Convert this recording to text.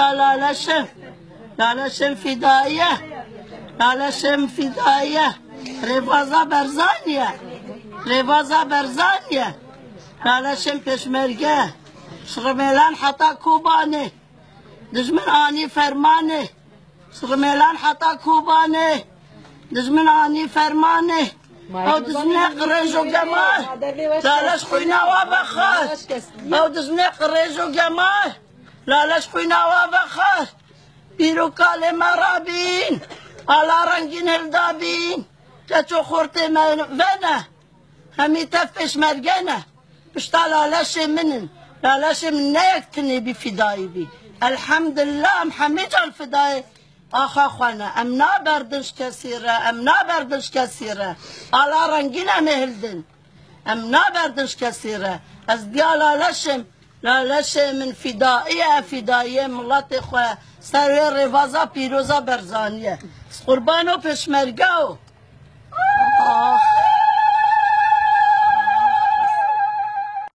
لالشم لالشم فدائیه لالشم فدائیه رفازا برزانیه رفازا برزانیه لالشم پشمرگه شرملان حتا کوبانه دجمن آنی فرمانه شرملان حتا کوبانه دجمن آنی فرمانه او دزمنه قريج وجمال لالاش خوينا وبخار او دزمنه قريج وجمال لالاش خوينا وبخار بيروكال مرابين على رنجين الدابين تاتو خورتي فنا همي تفش مرجنا بشتا لالاش منن لالاش من يكتني بفداي بي الحمد لله محمد الفداي آخا خوانا امنا بردش كثيرة امنا بردش كثيرة على رنجنا مهلدن امنا بردش كثيرة از ديا لالشم من فدائية ملات خواه سروي رفازا بيروزا برزانية قربانو پشمرگاو